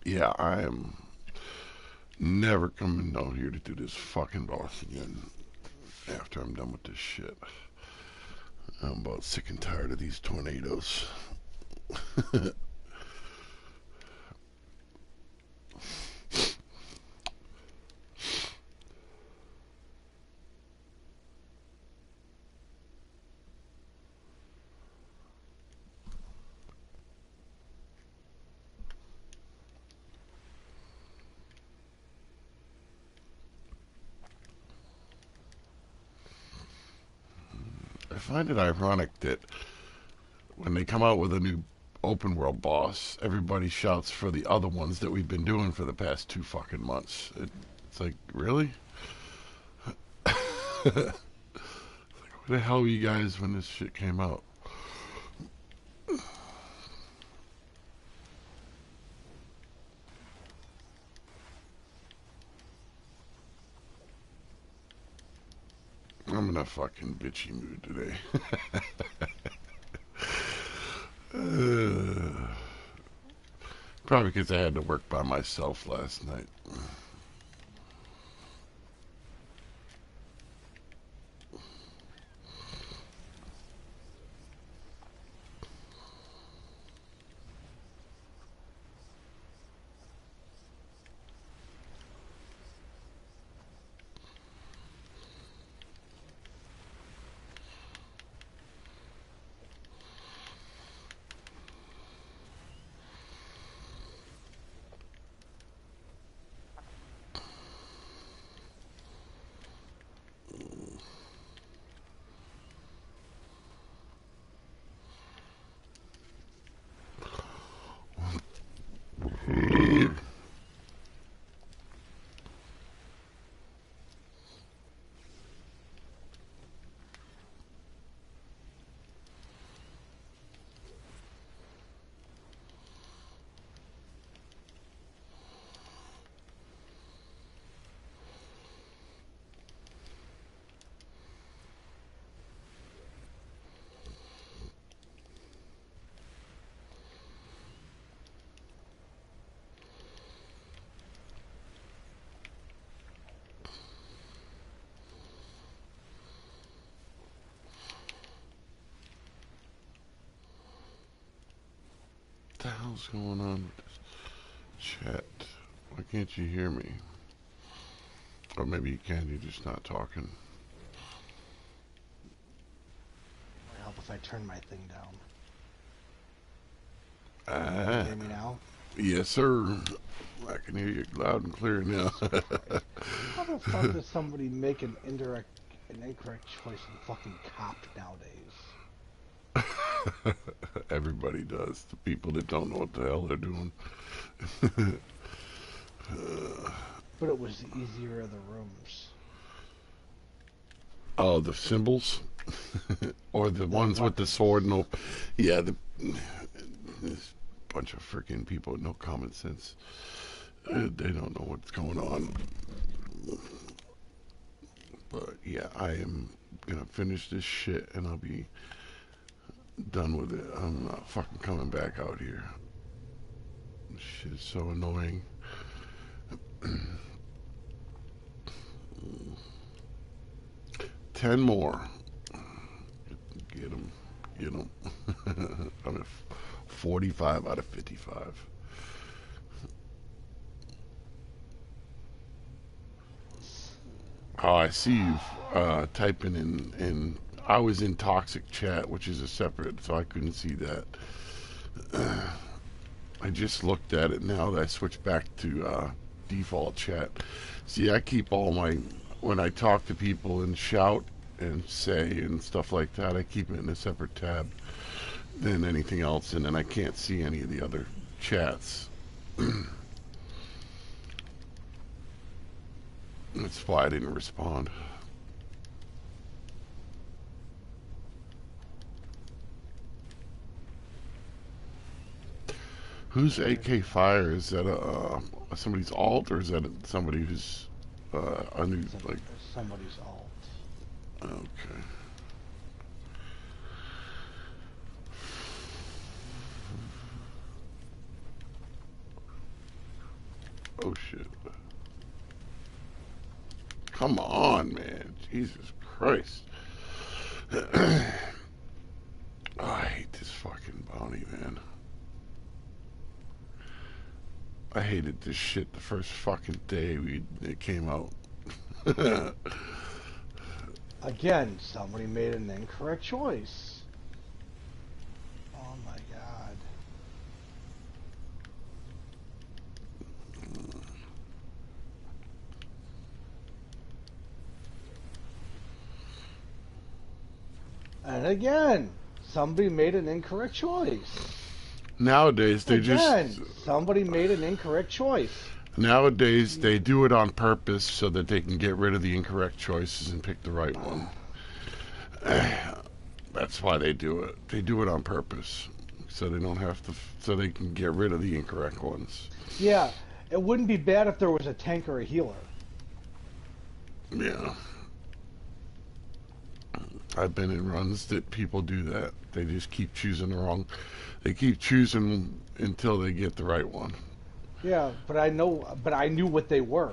Yeah, I am never coming out here to do this fucking boss again after I'm done with this shit. I'm about sick and tired of these tornadoes. I find it ironic that when they come out with a new open world boss, everybody shouts for the other ones that we've been doing for the past 2 fucking months. It's like, really? Where the hell were you guys when this shit came out? I'm in a fucking bitchy mood today. Probably because I had to work by myself last night. What the hell's going on with this chat? Why can't you hear me? Or maybe you can, you're just not talking. Might help if I turn my thing down. Can you Ah, hear me now? yes, sir. I can hear you loud and clear now. How the fuck does somebody make an incorrect choice in fucking cop nowadays? Everybody does. The people that don't know what the hell they're doing. But it was the easier of the rooms. Oh, the symbols? Or the The ones with the weapons. sword? No. Yeah, this bunch of freaking people with no common sense. They don't know what's going on. But yeah, I am gonna finish this shit and I'll be done with it. I'm not fucking coming back out here. This shit is so annoying. 10 more. Get them. Get them. I'm at 45 out of 55. Oh, I see you typing in. I was in toxic chat, which is a separate, so I couldn't see that. I just looked at it now that I switched back to default chat. See, I keep all my when I talk to people and shout and say and stuff like that. I keep it in a separate tab than anything else, and then I can't see any of the other chats. That's why I didn't respond. Who's AK Fire? Is that somebody's alt, or is that somebody who's a new like? Somebody's alt. Okay. Oh shit. Come on, man. Jesus Christ. Oh, I hate this fucking bounty, man. I hated this shit the first fucking day it came out. Again, somebody made an incorrect choice. Oh my god. And again, somebody made an incorrect choice. Nowadays they Again, just somebody made an incorrect choice. nowadays they do it on purpose so that they can get rid of the incorrect choices and pick the right one. That's why they do it. They do it on purpose so they don't have to, so they can get rid of the incorrect ones. Yeah, it wouldn't be bad if there was a tank or a healer. Yeah. I've been in runs that people do that. They just keep choosing the wrong. They keep choosing until they get the right one. Yeah, but I knew what they were.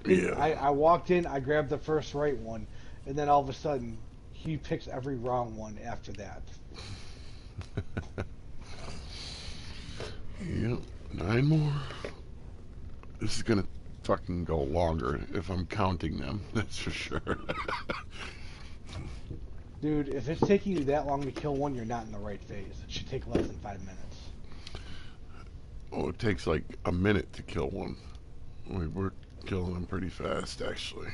Yeah. I walked in, I grabbed the first right one, and then all of a sudden, he picks every wrong one after that. Yep. 9 more. This is gonna fucking go longer if I'm counting them. That's for sure. Dude, if it's taking you that long to kill one, you're not in the right phase. It should take less than 5 minutes. Oh, it takes like a minute to kill one. We're killing them pretty fast, actually.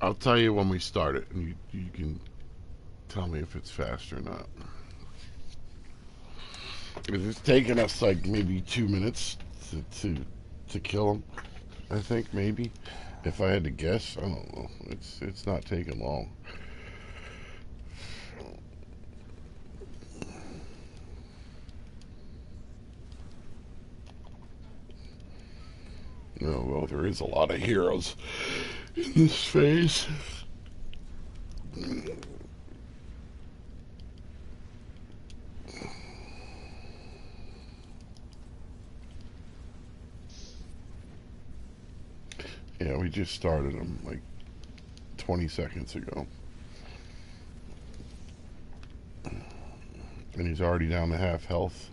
I'll tell you when we start it, and you can tell me if it's fast or not. It's taken us like maybe 2 minutes to kill them. I think maybe. If I had to guess, I don't know. It's not taking long. Oh, well, there is a lot of heroes in this phase. Yeah, we just started him like 20 seconds ago. And he's already down to half health.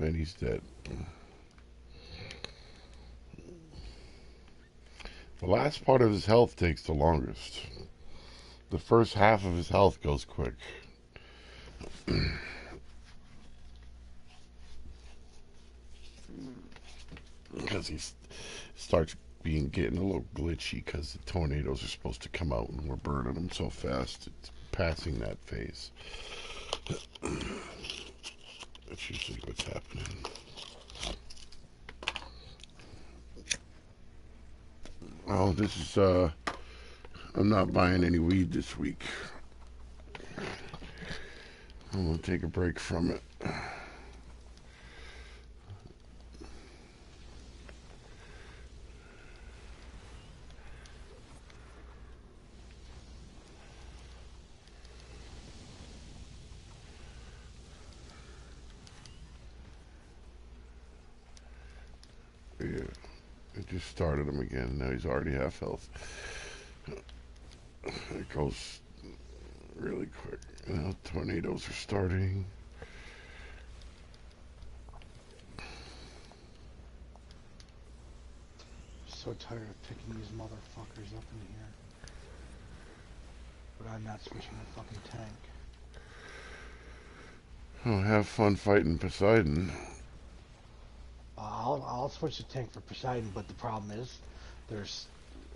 And he's dead. The last part of his health takes the longest. The first half of his health goes quick. Because he starts getting a little glitchy because the tornadoes are supposed to come out and we're burning them so fast. It's passing that phase. That's usually what's happening. Oh, this is, I'm not buying any weed this week. I'm gonna take a break from it. Yeah, I just started him again. Now he's already half health. It goes really quick. Now tornadoes are starting. So tired of picking these motherfuckers up in here. But I'm not switching the fucking tank. Oh, have fun fighting Poseidon. I'll switch the tank for Poseidon, but the problem is there's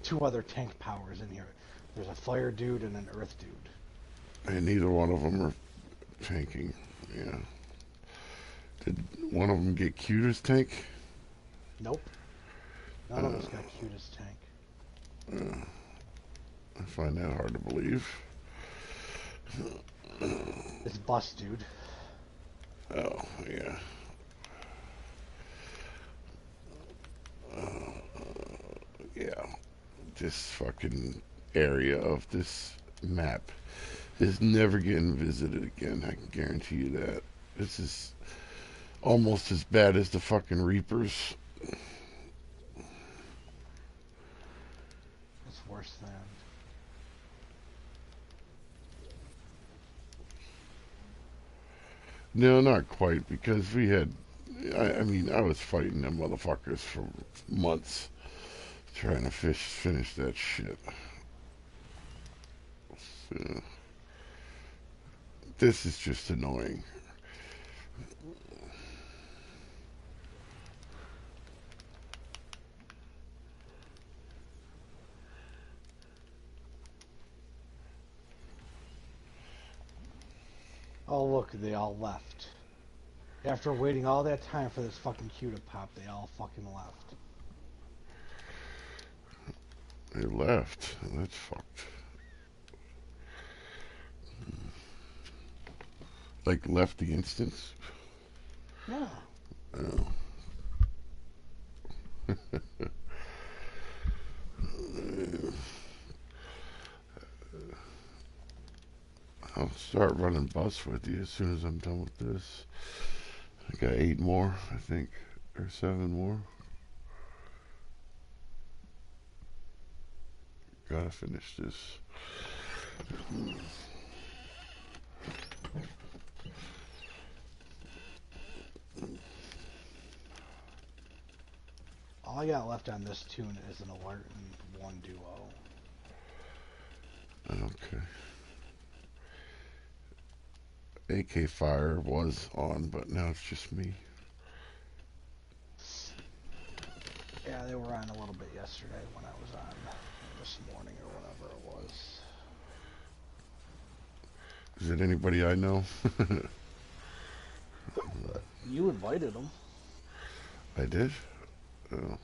two other tank powers in here. There's a fire dude and an earth dude. And neither one of them are tanking. Yeah. Did one of them get Cuta's tank? Nope. None of us got cutest tank. I find that hard to believe. It's bust, dude. Oh, yeah. Yeah. This fucking area of this map is never getting visited again. I can guarantee you that. This is almost as bad as the fucking Reapers. It's worse than. No, not quite, because we had. I mean, I was fighting them motherfuckers for months trying to finish that shit. So, this is just annoying. Oh look, they all left. After waiting all that time for this fucking Q to pop, they all fucking left. They left. That's fucked. Like, left the instance? Yeah. Oh. I'll start running bus with you as soon as I'm done with this. I got 8 more, I think, or 7 more. Gotta finish this. All I got left on this tune is an alert and one duo. Okay. AK fire was on, but now it's just me. Yeah, they were on a little bit yesterday when I was on this morning or whatever it was. Is it anybody I know? You invited them. I did? Oh.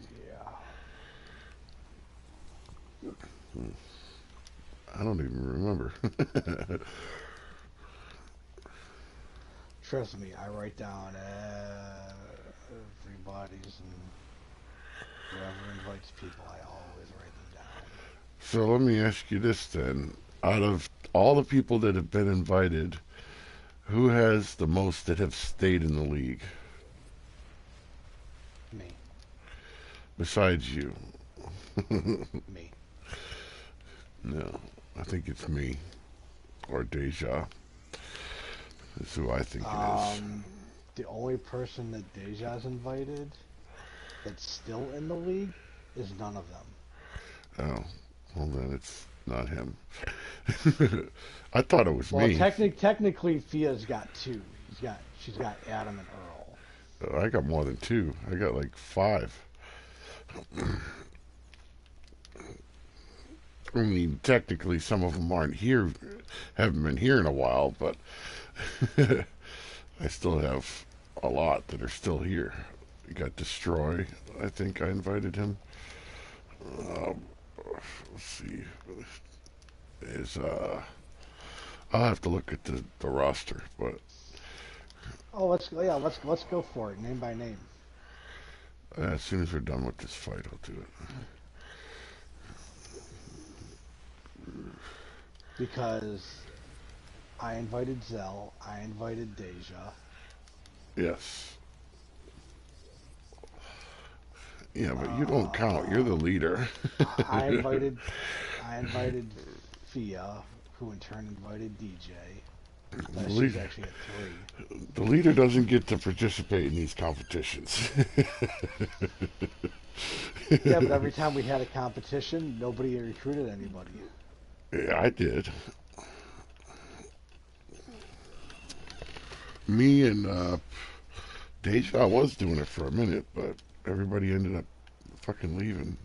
Yeah. I don't even remember. Trust me, I write down everybody's and whoever invites people, I always write them down. So let me ask you this then. Out of all the people that have been invited, who has the most that have stayed in the league? Me. Besides you? Me. No, I think it's me. Or Deja. That's who I think it is. The only person that Deja's invited that's still in the league is none of them. Oh, well then it's not him. I thought it was Well, me. technically, Fia's got two. She's got Adam and Earl. I got more than 2. I got like 5. I mean, technically, some of them aren't here, haven't been here in a while, but I still have a lot that are still here. You got Destroy. I think I invited him. Um, let's see. Is I'll have to look at the roster, but Oh, let's go for it, name by name. as soon as we're done with this fight, I'll do it. Because I invited Zell, I invited Deja. Yes. Yeah, but you don't count. You're the Uh, leader. I invited I invited Fia, who in turn invited DJ. The She's leader, actually at three. the leader doesn't get to participate in these competitions. Yeah, but every time we had a competition, nobody recruited anybody. Yeah, I did. Me and Deja was doing it for a minute, but everybody ended up fucking leaving,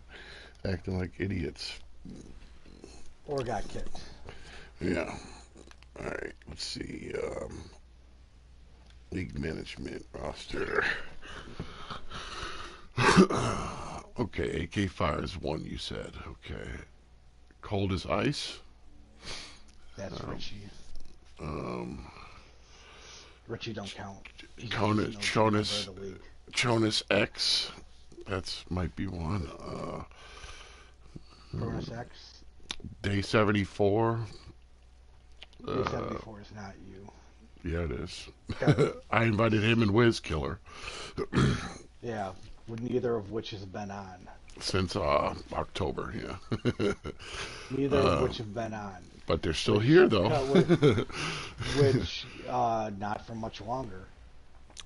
acting like idiots. Or got kicked. Yeah. All right. Let's see. League management roster. Okay. AK Fire is one. You said. Okay. Cold as Ice. That's Um, Richie. um, Richie don't count. He's Jonas, an OG member of Jonas, the league. Jonas X. That's might be one. Cronus X. Day 74. Day Uh, 74 is not you. yeah, it is. Got I invited him and Wiz Killer yeah. Neither of which has been on. since October. Yeah. Neither of uh, which have been on. but they're still Which here though. which not for much longer.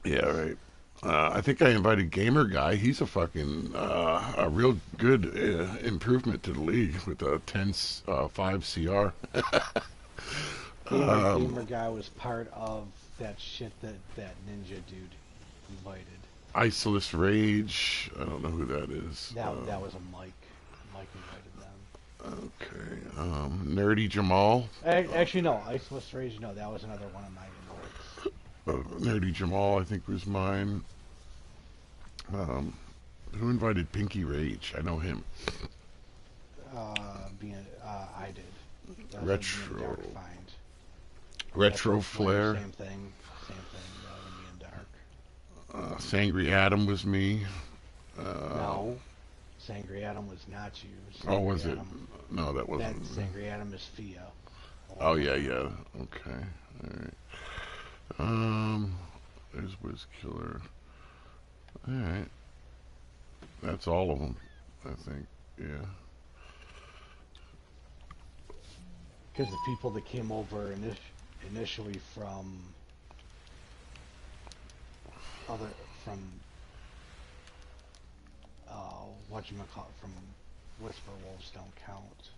Yeah, right. I think I invited Gamer Guy. He's a fucking a real good improvement to the league with a 10-5 CR. Gamer guy was part of that shit that ninja dude invited. Isolus Rage. I don't know who that is. That was a Mike. Mike invited them. Okay. Nerdy Jamal. Actually, no. Iceless Rage. No, that was another one of my invites. Nerdy Jamal, I think was mine. Um, who invited Pinky Rage? I know him. I did. That was being Retro. Dark Find. Retro Flare. Same thing. Same thing. Being Dark. Sangry Adam was me. No. Sangry Adam was not you. Oh, was it? Adam, No, that that wasn't. Sangry Adam is Fia. Oh yeah, yeah. Okay. All right. There's Wiz Killer. All right. That's all of them, I think. Yeah. Because the people that came over initially from other from whatchamacallit, from Whisper Wolves don't count.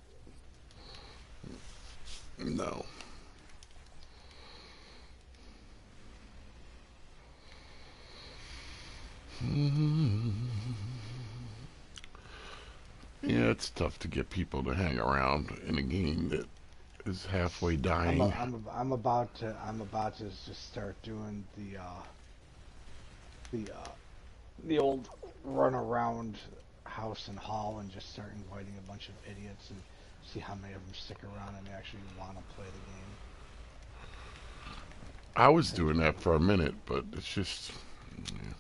No. Yeah, it's tough to get people to hang around in a game that is halfway dying. I'm about to just start doing the the old run around house and hall and just start inviting a bunch of idiots and see how many of them stick around and actually want to play the game. I was doing that for a minute, but it's just. Yeah.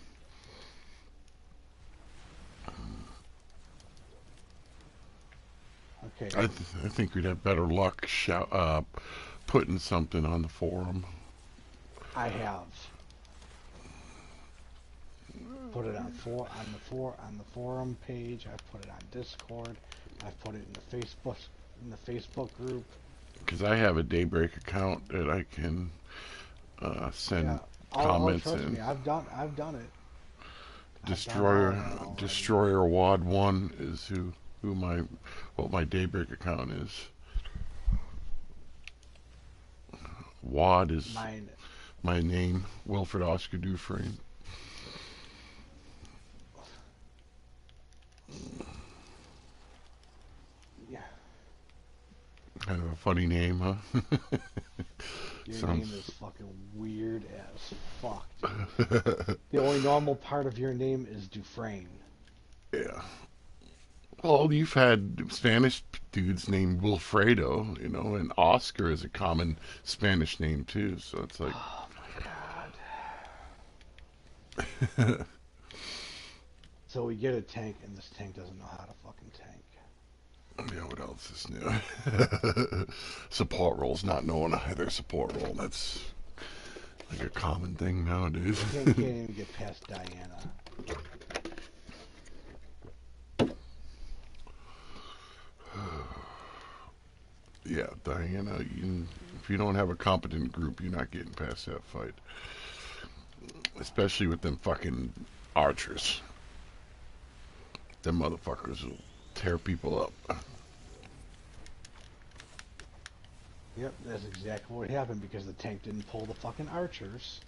Okay. I think we'd have better luck putting something on the forum. I have put it on the forum page. I've put it on Discord. I've put it in the Facebook group. Because I have a Daybreak account that I can send Yeah. comments Trust in. me, I've done it. Destroyer Wad 1 is what my Daybreak account is. Wad is Mine. my name, Wilfred Oscar Dufresne. Yeah. Kind of a funny name, huh? Your name Sounds. is fucking weird as fuck, dude. The only normal part of your name is Dufresne. Yeah. Well, you've had Spanish dudes named Wilfredo, and Oscar is a common Spanish name too. So it's like, Oh my god. So we get a tank, and this tank doesn't know how to fucking tank. yeah, what else is new? Support roles, not knowing their support role. That's like a common thing nowadays. Tank can't even get past Diana. Yeah, Diana, if you don't have a competent group, you're not getting past that fight. Especially with them fucking archers. Them motherfuckers will tear people up. Yep, that's exactly what happened because the tank didn't pull the fucking archers.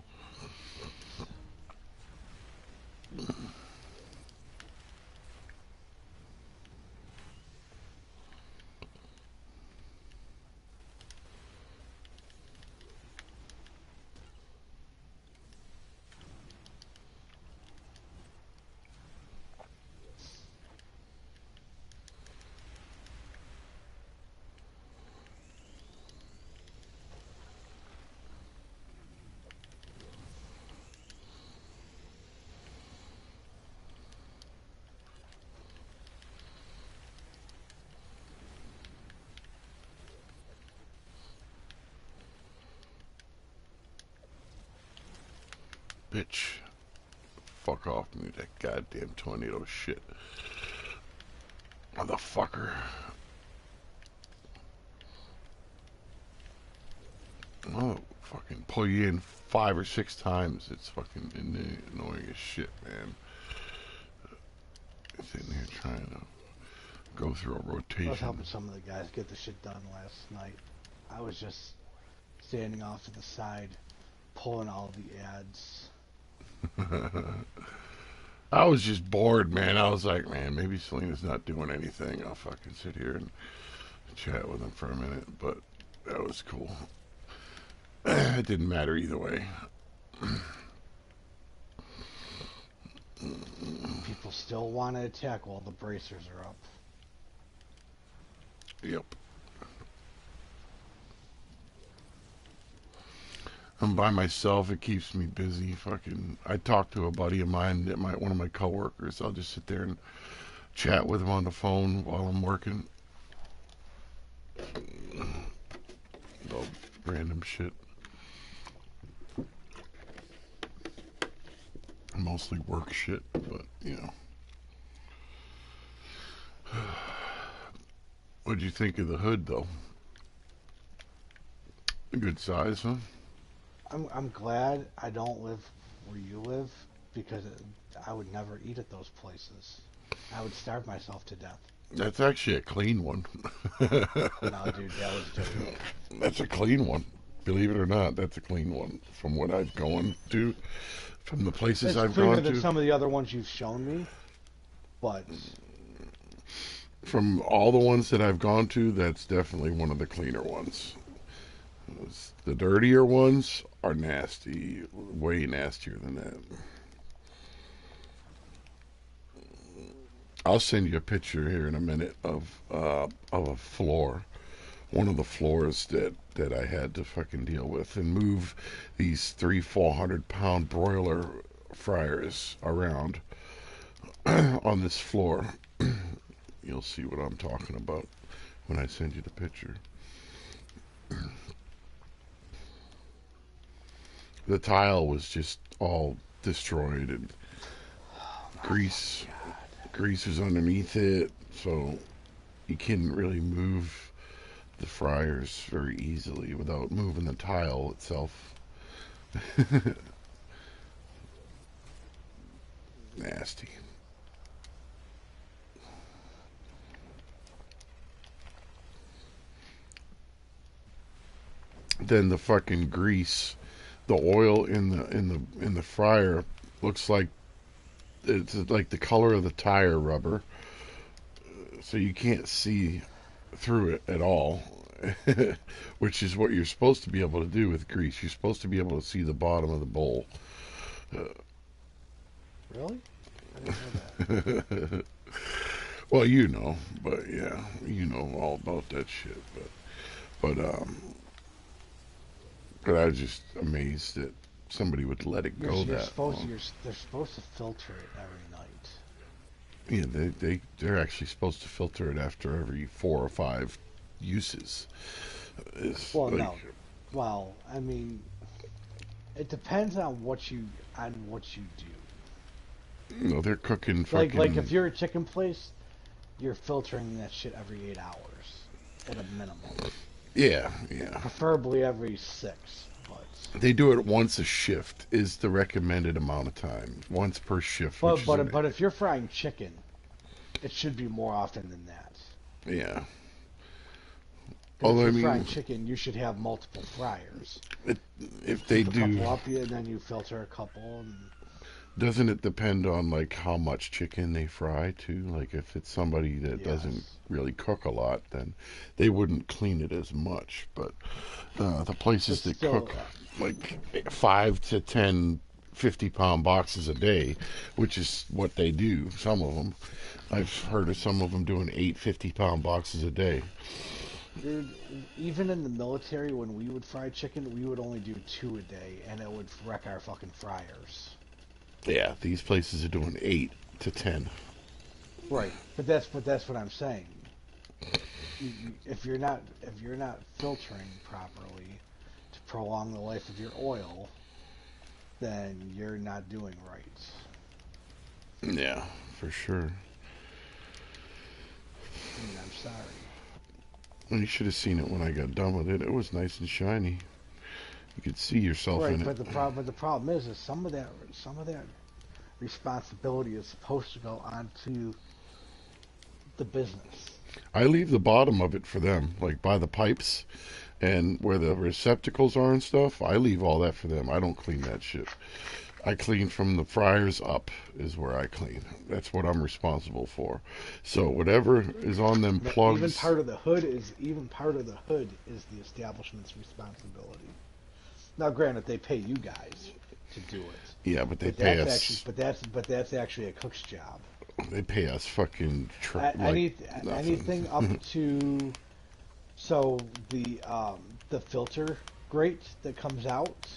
Bitch. Fuck off me, that goddamn tornado shit. Motherfucker. Oh, fucking pull you in 5 or 6 times. It's fucking annoying as shit, man. Sitting here trying to go through a I was rotation. helping some of the guys get the shit done last night. I was just standing off to the side, pulling all the ads. I was just bored, man. I was like, man, maybe Selena's not doing anything. I'll fucking sit here and chat with him for a minute. But that was cool. It didn't matter either way. People still want to attack while the bracers are up. Yep. I'm by myself. It keeps me busy. Fucking, I talk to a buddy of mine, one of my coworkers. I'll just sit there and chat with him on the phone while I'm working. About random shit. Mostly work shit, but What'd you think of the hood, though? A good size, huh? I'm glad I don't live where you live because I would never eat at those places. I would starve myself to death. That's actually a clean one. No, dude, that was dirty. That's a clean one. Believe it or not, that's a clean one. From what I've gone to, from the places It's I've cleaner gone than to, some of the other ones you've shown me, but from all the ones that I've gone to, that's definitely one of the cleaner ones. The dirtier ones are nasty, way nastier than that. I'll send you a picture here in a minute of a floor, one of the floors that I had to fucking deal with and move these 300-400 pound broiler fryers around on this floor. You'll see what I'm talking about when I send you the picture. The tile was just all destroyed and grease grease was underneath it, so you couldn't really move the fryers very easily without moving the tile itself. Nasty. Then the fucking grease, the oil in the fryer looks like it's like the color of the tire rubber, so you can't see through it at all. which is what you're supposed to be able to do with grease. You're supposed to be able to see the bottom of the bowl. Really? I didn't know that. Well, you know, but yeah, you know all about that shit. But but I was just amazed that somebody would let it go You're that supposed long. they're supposed to filter it every night. Yeah, they're actually supposed to filter it after every 4 or 5 uses. It's Well, like, no. Well, I mean, it depends on what you do. you know, they're cooking Like fucking. if you're a chicken place, you're filtering that shit every 8 hours at a minimum, Yeah, yeah. preferably every six. They do it once a shift is the recommended amount of time. Once per shift, which is But if you're frying chicken, it should be more often than that. yeah. Because if Although I you're mean, frying chicken, you should have multiple fryers. it, if they Keep a do, couple up, and then you filter a couple. And doesn't it depend on like how much chicken they fry too? Like if it's somebody that doesn't yes, really cook a lot, then they wouldn't clean it as much. But the but places that still, cook like 5 to 10 50-pound boxes a day, which is what they do. Some of them, I've heard of some of them doing 8 50-pound boxes a day. dude, even in the military, when we would fry chicken, we would only do two a day, and it would wreck our fucking fryers. Yeah, these places are doing 8 to 10. Right, but that's what I'm saying. If you're not filtering properly to prolong the life of your oil, then you're not doing right. Yeah, for sure. I mean, I'm sorry. Well, you should have seen it when I got done with it. It was nice and shiny. You could see yourself Right, in it. but the problem is some of that responsibility is supposed to go onto the business. I leave the bottom of it for them, like by the pipes and where the receptacles are and stuff. I leave all that for them. I don't clean that shit. I clean from the fryers up is where I clean. That's what I'm responsible for. So whatever is on them No, plugs, even part of the hood is the establishment's responsibility. Now, granted, they pay you guys to do it, yeah, but but that's actually a cook's job. they pay us fucking like Any nothing. anything up to so the filter grate that comes out,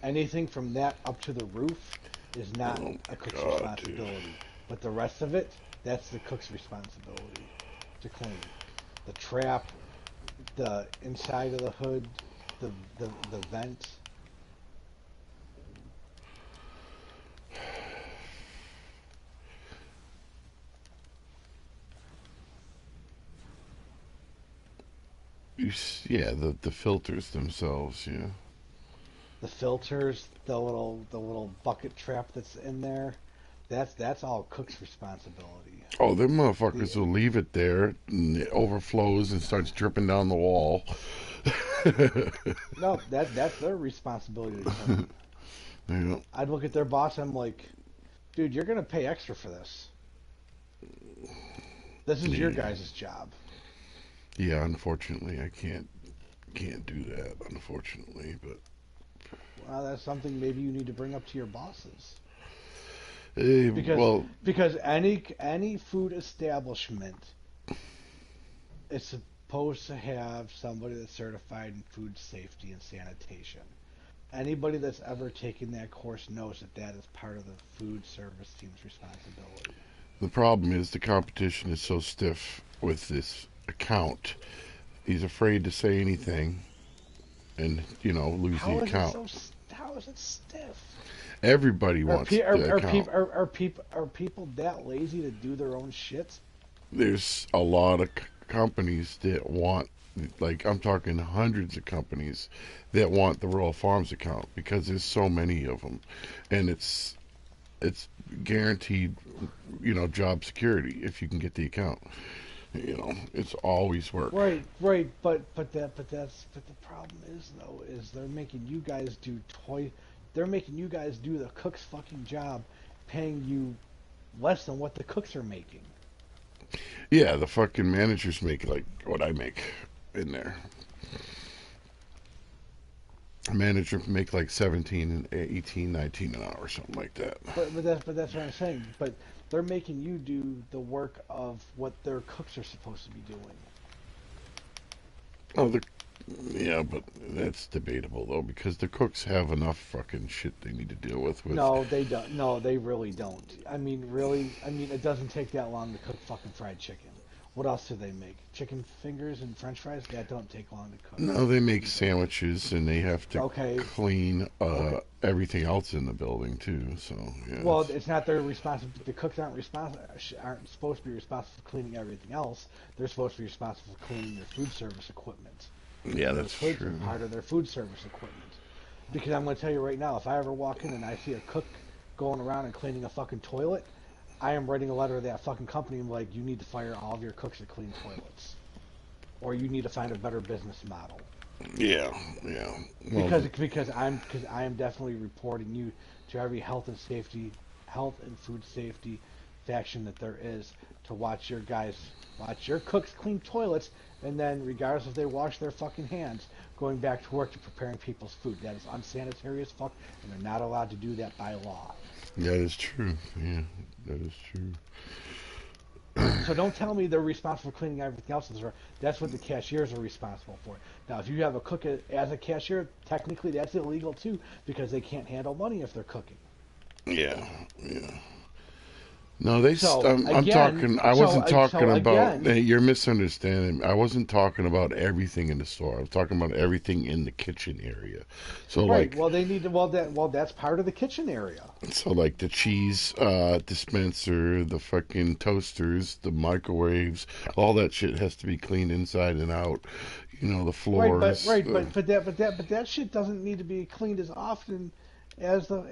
anything from that up to the roof is not Oh a my cook's god, dude. responsibility. But the rest of it, that's the cook's responsibility to clean. The trap, the inside of the hood, the vent. Yeah, the filters themselves, yeah. The filters, the little bucket trap that's in there, that's all cook's responsibility. Oh, them The motherfuckers will leave it there and it overflows and starts dripping down the wall. no, that's their responsibility to clean. Yeah, I'd look at their boss. I'm like, dude, you're gonna pay extra for this. This is your yeah, guys' job. yeah. Unfortunately, I can't do that. Unfortunately, but Well, that's something maybe you need to bring up to your bosses because well, any food establishment is supposed to have somebody that's certified in food safety and sanitation. Anybody that's ever taken that course knows that that is part of the food service team's responsibility. the problem is the competition is so stiff with this account. He's afraid to say anything and lose the How is it account. so? How is it stiff? Everybody wants the account. Are people that lazy to do their own shit? There's a lot of companies that want, like I'm talking hundreds of companies that want the Royal Farms account because there's so many of them, and it's guaranteed, job security if you can get the account. It's always work. Right, but the problem is though is they're making you guys do they're making you guys do the cook's fucking job, paying you less than what the cooks are making. Yeah, the fucking managers make like what I make, in there. A manager can make like 17 and 18, 19 an hour, something like that. But that's what I'm saying. But they're making you do the work of what their cooks are supposed to be doing. Oh, yeah, but that's debatable though because the cooks have enough fucking shit they need to deal with. No, they don't. No, they really don't. I mean, really. I mean, it doesn't take that long to cook fucking fried chicken. What else do they make? Chicken fingers and French fries? That don't take long to cook No, they make either. sandwiches and they have to Okay, clean okay. everything else in the building too. So yeah, Well, it's not their responsibility. The cooks aren't supposed to be responsible for cleaning everything else. They're supposed to be responsible for cleaning their food service equipment. yeah, Those that's hoods are true. part of their food service equipment. Because I'm going to tell you right now, if I ever walk in and I see a cook going around and cleaning a fucking toilet, I am writing a letter to that fucking company and like, you need to fire all of your cooks that clean toilets, or you need to find a better business model. Yeah, yeah. Well, Because I am definitely reporting you to every health and food safety faction that there is to watch your cooks clean toilets, and then regardless if they wash their fucking hands, going back to work to preparing people's food. That is unsanitary as fuck, and they're not allowed to do that by law. that is true. Yeah, that is true. So don't tell me they're responsible for cleaning everything else in the store. That's what the cashiers are responsible for. Now, if you have a cook as a cashier, technically that's illegal too because they can't handle money if they're cooking. Yeah, yeah. No, they. So I'm again, talking. I wasn't talking so about. again, You're misunderstanding. I wasn't talking about everything in the store. I was talking about everything in the kitchen area. So right? like, Well, they need to. That's part of the kitchen area. the cheese dispenser, the fucking toasters, the microwaves, all that shit has to be cleaned inside and out. You know, the Right, but floors. right, but that shit doesn't need to be cleaned as often as the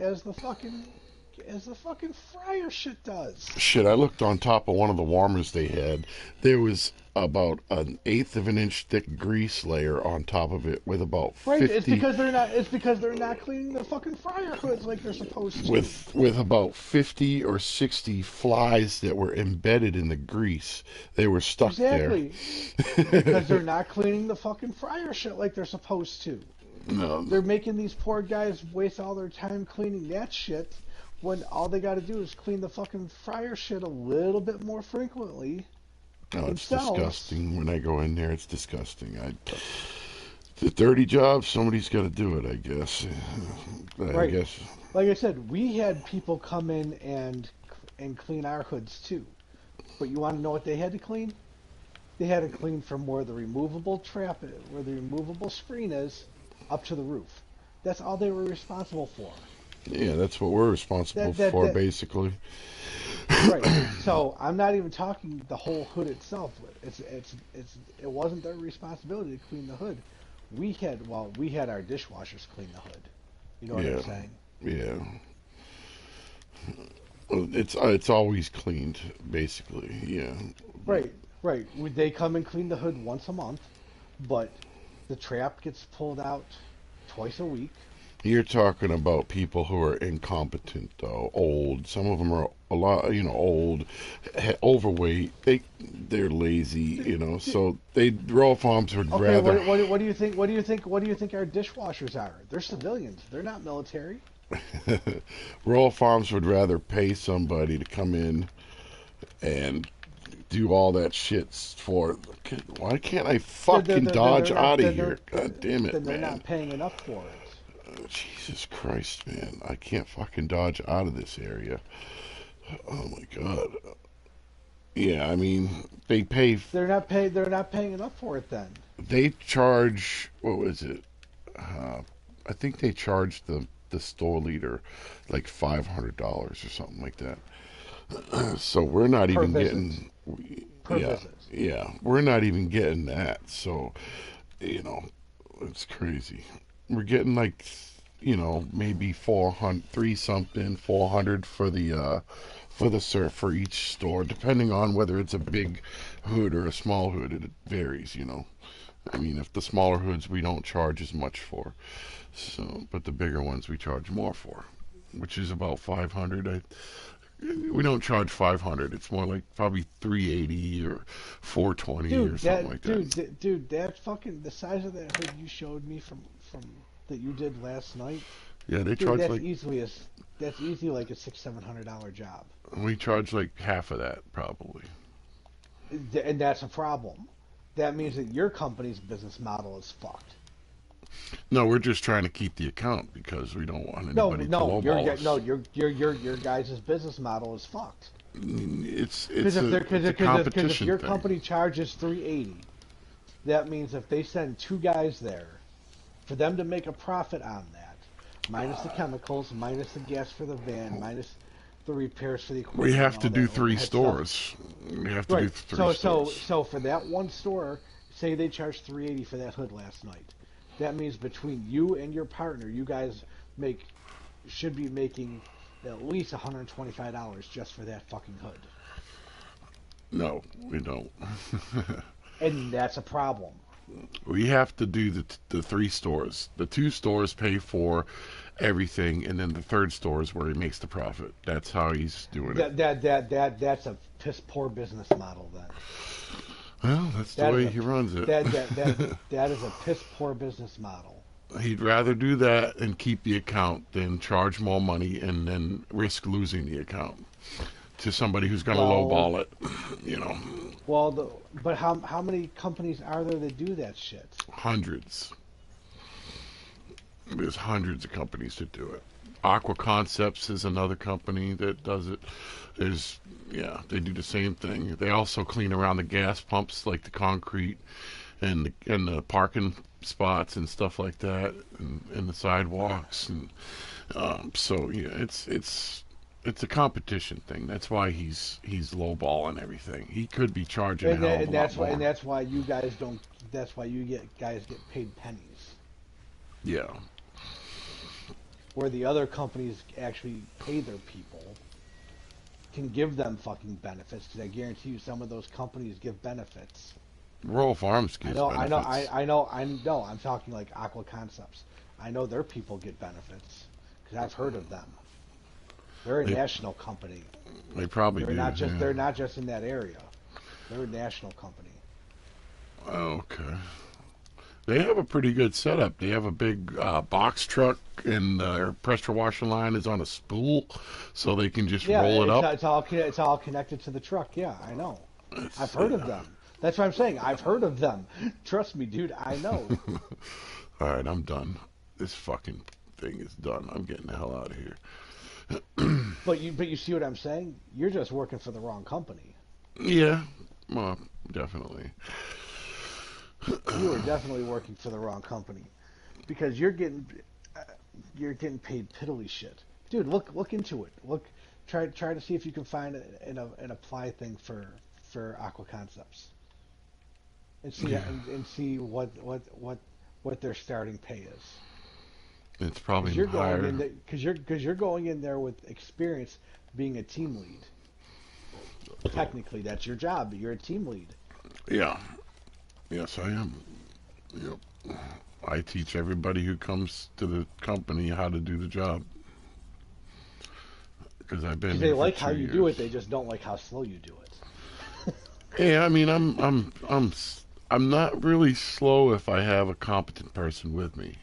fucking fryer shit does. Shit, I looked on top of one of the warmers they had. There was about an eighth of an inch thick grease layer on top of it with about Right, it's 50 because they're not. It's because they're not cleaning the fucking fryer hoods like they're supposed to. with about 50 or 60 flies that were embedded in the grease. They were stuck there. Exactly, because they're not cleaning the fucking fryer shit like they're supposed to. No, They're making these poor guys waste all their time cleaning that shit when all they got to do is clean the fucking fryer shit a little bit more frequently no, it's themselves. disgusting. When I go in there, it's disgusting. It's a dirty job. Somebody's got to do it, I guess. I Right. guess. Like I said, we had people come in and clean our hoods too. But you want to know what they had to clean? They had to clean from where the removable trap is, where the removable screen is, up to the roof. That's all they were responsible for. Yeah, that's what we're responsible That that for, that basically. right. So I'm not even talking the whole hood itself. It wasn't their responsibility to clean the hood. We had our dishwashers clean the hood. You know what I'm Yeah, saying? yeah. Well, it's always cleaned, basically. Yeah. Right, right. They come and clean the hood once a month, but the trap gets pulled out twice a week. You're talking about people who are incompetent, though, old. Some of them are a lot, old, overweight. They're lazy, D- d- So rural farms would Okay, rather what do you think? What do you think our dishwashers are? They're civilians. They're not military. rural farms would rather pay somebody to come in and do all that shit for. Why can't I fucking dodge They're not. out of here? God damn Then it, they're man. not paying enough for it. Jesus Christ, man. I can't fucking dodge out of this area. Oh my god. Yeah, I mean, They're not paying enough for it. Then they charge, what was it? Uh, I think they charge the store leader like $500 or something like that. So we're not per even visit. getting, Per yeah, visit. yeah, we're not even getting that. So, you know, it's crazy. We're getting like, maybe 400, three something, 400 for the surf for each store, depending on whether it's a big hood or a small hood. It varies. I mean, if the smaller hoods we don't charge as much for, but the bigger ones we charge more for, which is about 500. We don't charge 500. It's more like probably 380 or 420 or Dude, something like that. dude, that fucking the size of that hood you showed me from that you did last night, Yeah, they dude, charge like that's easily like a $600-700 job, we charge like half of that probably. and that's a problem. That means that your company's business model is fucked. No, we're just trying to keep the account because we don't want No, anybody to no, lowball us. your guys' business model is fucked. It's a Because if competition your thing. company charges 380, that means if they send two guys there, for them to make a profit on that, minus the chemicals, minus the gas for the van, minus the repairs for the We equipment and have to all do that three overhead stuff. stores. We have to do Right. three stores. So for that one store, say they charged 380 for that hood last night. That means between you and your partner, you guys make should be making at least $125 just for that fucking hood. No, we don't. And that's a problem. We have to do the three stores. The two stores pay for everything, and then the third store is where he makes the profit. That's how he's doing it. That's a piss poor business model then. Well, that's the That is way a he runs it. that is a piss poor business model. He'd rather do that and keep the account than charge more money and then risk losing the account to somebody who's going to Well, lowball it. You know, but how many companies are there that do that shit? hundreds. There's hundreds of companies that do it. Aqua Concepts is another company that does it. There's, yeah, they do the same thing. They also clean around the gas pumps, like the concrete and the parking spots and stuff like that, and the sidewalks, and so yeah, it's a competition thing. That's why he's lowballing everything. He could be charging a hell of a lot more. And that's why you guys don't. That's why you guys get paid pennies, Yeah, where the other companies actually pay their people, can give them fucking benefits. Because I guarantee you, some of those companies give benefits. Royal Farms gives benefits. I know. I'm talking like Aqua Concepts. I know their people get benefits because I've heard of them. They're a They national company. they probably They're do. not just Yeah. they're not just in that area. They're a national company. Okay. They have a pretty good setup. They have a big box truck, and their pressure washer line is on a spool, so they can just Yeah, roll it up. it's all connected to the truck. Yeah, I know. I've It's, heard of them. That's what I'm saying. I've heard of them. Trust me, dude. I know. all right, I'm done. This fucking thing is done. I'm getting the hell out of here. But you see what I'm saying? You're just working for the wrong company. Yeah, well, definitely. You are definitely working for the wrong company because you're getting paid piddly shit, dude. Look into it. Try to see if you can find an apply thing for Aqua Concepts and see Yeah, and see what their starting pay is. it's probably Because you're going higher. in because you're going in there with experience being a team lead. Technically, that's your job. You're a team lead. Yeah, yes, I am. Yep. I teach everybody who comes to the company how to do the job because I've been Because they here for like how two you do years. it, they just don't like how slow you do it. Yeah, I mean, I'm not really slow if I have a competent person with me.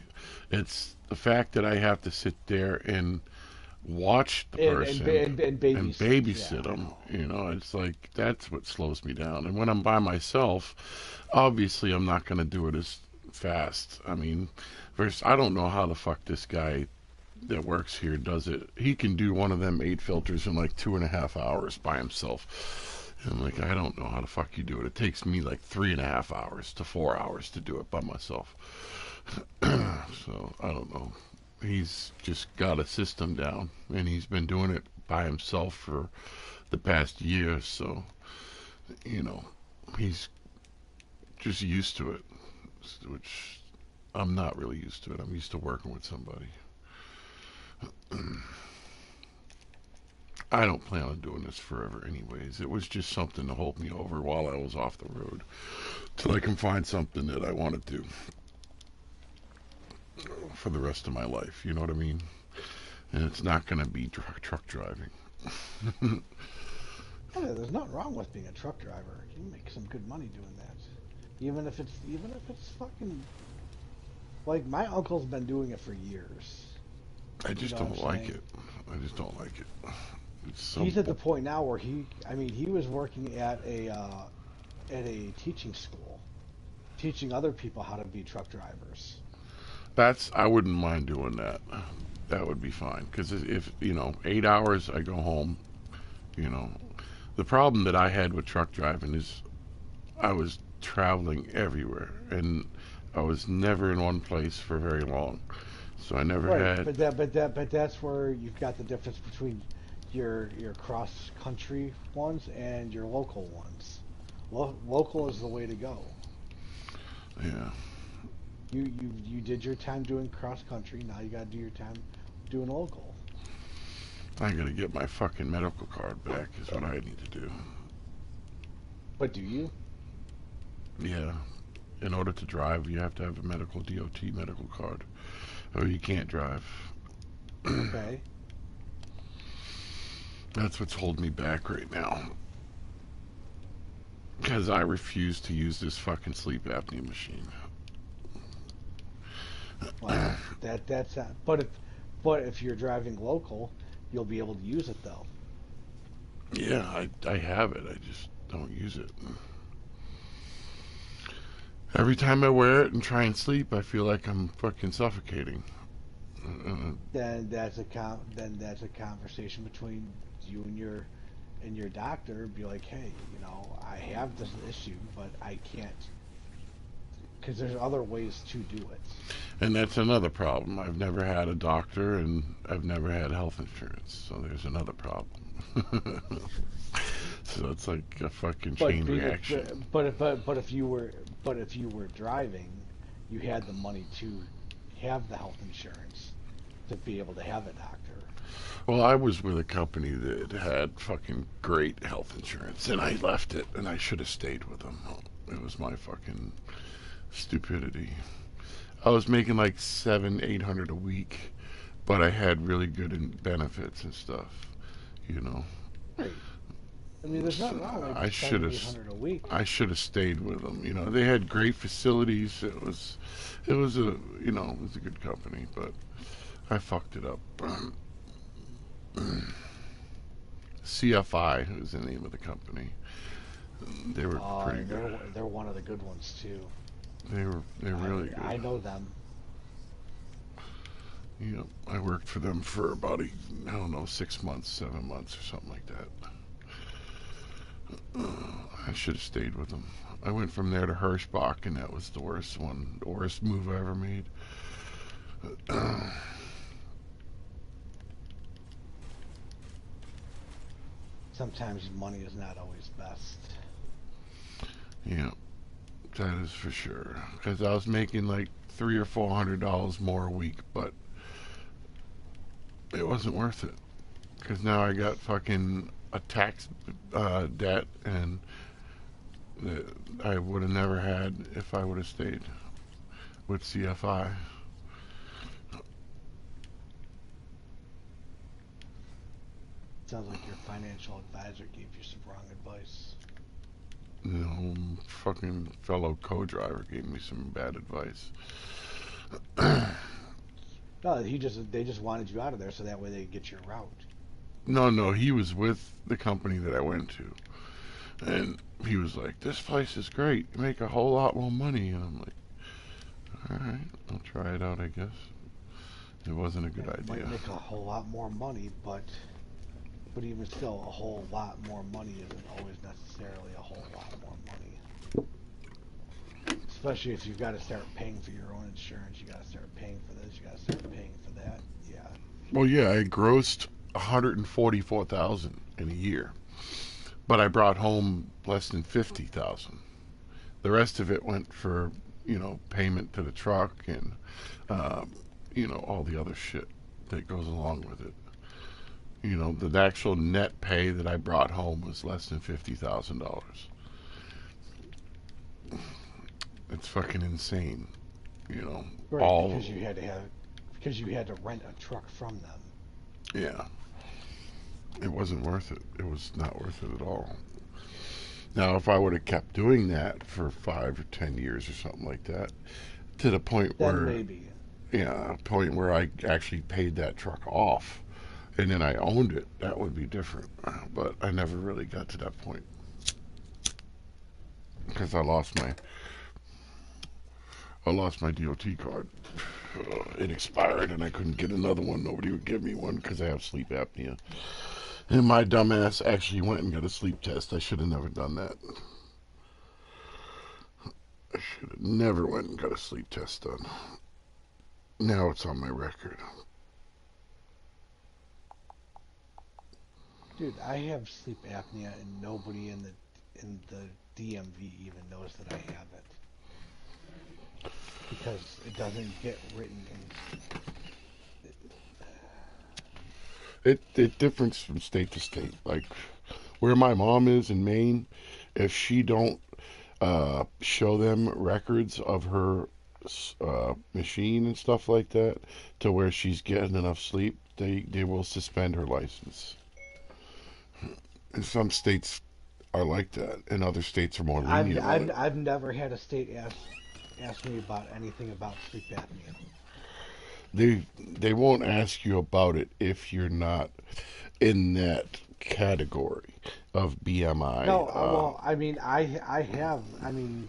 It's the fact that I have to sit there and watch the person And and babysit. Yeah, babysit I them. know. You know, it's like that's what slows me down. And when I'm by myself, obviously I'm not going to do it as fast. I mean, first, I don't know how the fuck this guy that works here does it. He can do one of them 8 filters in like 2.5 hours by himself. And I'm like, I don't know how the fuck you do it. It takes me like 3.5 hours to 4 hours to do it by myself. So I don't know. He's just got a system down, and he's been doing it by himself for the past year. So you know, he's just used to it, which I'm not really used to it. I'm used to working with somebody. I don't plan on doing this forever, anyways. It was just something to hold me over while I was off the road, till I can find something that I want to do for the rest of my life. You know what I mean? And it's not going to be truck driving. Oh, there's nothing wrong with being a truck driver. You make some good money doing that. Even if it's fucking like my uncle's been doing it for years. I You just know what I'm don't like saying? it. I just don't like it. It's so. He's at the point now where he was working at a teaching school, teaching other people how to be truck drivers. That's I wouldn't mind doing that. That would be fine because if 8 hours, I go home. You know, the problem that I had with truck driving is I was traveling everywhere and I was never in one place for very long. So I never Right, had. but that's where you've got the difference between your cross country ones and your local ones. Local is the way to go. Yeah, You did your time doing cross country. Now you got to do your time doing local. I gotta get my fucking medical card back. Is what I need to do. But do you? Yeah, in order to drive, you have to have a medical DOT medical card, or you can't drive. Okay. That's what's holding me back right now. Because I refuse to use this fucking sleep apnea machine. Well, that's not, but if you're driving local, you'll be able to use it though. Yeah, I have it. I just don't use it. Every time I wear it and try and sleep, I feel like I'm fucking suffocating. Uh, Then that's a conversation between you and your doctor. Be like, hey, I have this issue, but I can't because there's other ways to do it. and that's another problem. I've never had a doctor and I've never had health insurance. So there's another problem. So it's like a fucking But chain being a, reaction. but if you were driving, you had the money to have the health insurance to be able to have a doctor. Well, I was with a company that had fucking great health insurance, and I left it, and I should have stayed with them. It was my fucking stupidity. I was making like 700-800 a week, but I had really good benefits and stuff. You know, Right. I mean, there's so nothing wrong with I should seven, have. eight hundred a week. I should have stayed with them. They had great facilities. It was it was a good company, but I fucked it up. CFI was the name of the company. They were pretty good. They're one of the good ones too. They're really good. I know them. I worked for them for about I don't know 6 months, 7 months, or something like that. I should have stayed with them. I went from there to Hirschbach, and that was the worst one, the worst move I ever made. Sometimes money is not always best. Yeah, that is for sure. Because I was making like $300 or $400 more a week, but it wasn't worth it. Because now I got fucking a tax debt, and that I would have never had if I would have stayed with CFI. Sounds like your financial advisor gave you some wrong advice. Fucking fellow co-driver gave me some bad advice. No, they just wanted you out of there so that way they could get your route. No, no, he was with the company that I went to, and he was like, "This place is great. You make a whole lot more money." And I'm like, "All right, I'll try it out. I guess it wasn't a good And you might idea." make a whole lot more money, but even still, a whole lot more money isn't always necessarily a whole lot more money. Especially if you've got to start paying for your own insurance, you got to start paying for this, you got to start paying for that. Yeah. Well, yeah, I grossed 144,000 in a year, but I brought home less than 50,000. The rest of it went for payment to the truck and all the other shit that goes along with it. The actual net pay that I brought home was less than $50,000. It's fucking insane. You know, Right, because you had to rent a truck from them. yeah. It wasn't worth it. It was not worth it at all. Now, if I would have kept doing that for 5 or 10 years or something like that, to the point Then where, maybe. yeah, a point where I actually paid that truck off and then I owned it, that would be different. But I never really got to that point because I lost my DOT card. It expired and I couldn't get another one. Nobody would give me one because I have sleep apnea. And my dumbass actually went and got a sleep test. I should have never done that. I should have never went and got a sleep test done. Now it's on my record. Dude, I have sleep apnea and nobody in the DMV even knows that I have it because it doesn't get written in. It differs from state to state. Like where my mom is in Maine, if she don't show them records of her machine and stuff like that to where she's getting enough sleep, they will suspend her license. And some states are like that, and other states are more I've lenient on I've it. I've never had a state ask me about anything about sleep apnea. They won't ask you about it if you're not in that category of BMI. No, well, I mean, I have, I mean,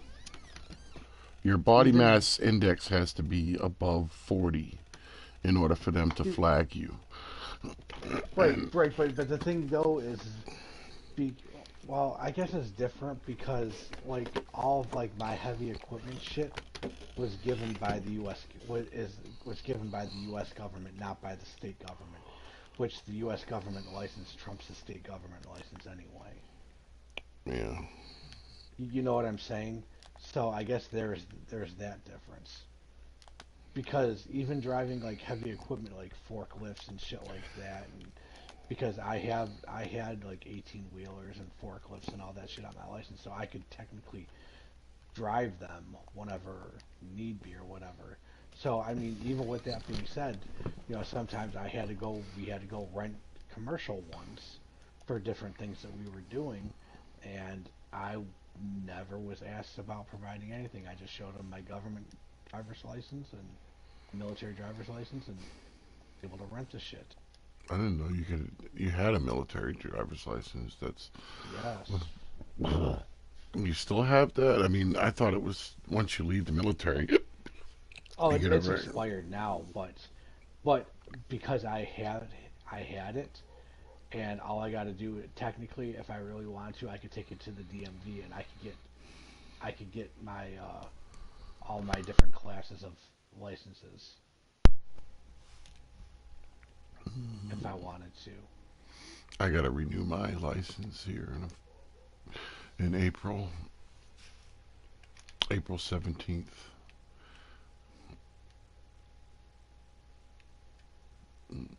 Your body even mass index has to be above 40 in order for them to flag you. right, And right, but the thing though is, be well, I guess it's different because like all of like my heavy equipment shit was given by the U.S. Was given by the U.S. government, not by the state government, which the U.S. government license trumps the state government license anyway. yeah, You know what I'm saying? So I guess there's that difference. Because even driving like heavy equipment like forklifts and shit like that, and because I had like 18 wheelers and forklifts and all that shit on my license, so I could technically drive them whenever need be or whatever. So I mean, even with that being said, sometimes we had to go rent commercial ones for different things that we were doing, and I never was asked about providing anything. I just showed them my government driver's license and military driver's license and able to rent the shit. I didn't know you had a military driver's license. That's Yes. you still have that. I mean, I thought it was once you leave the military, Oh, you it's get a it's right. expired now, but because I had it, and all I got to do technically, if I really want to, I could take it to the DMV and I could get my all my different classes of licenses if I wanted to. I got to renew my license here in April 17th.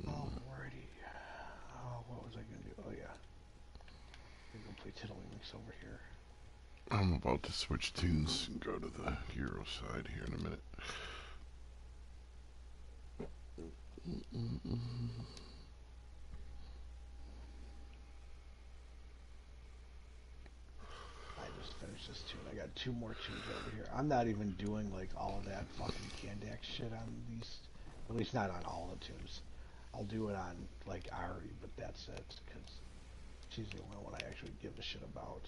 Alrighty. Oh, what was I gonna do? Oh yeah, I'm gonna play Tiddlywinks over here. I'm about to switch tunes and go to the Euro side here in a minute. I just finished this tune. I got two more tunes over here. I'm not even doing like all of that fucking Candax shit on these. At least not on all the tunes. I'll do it on like Ari, but that's it because she's the only one I actually give a shit about.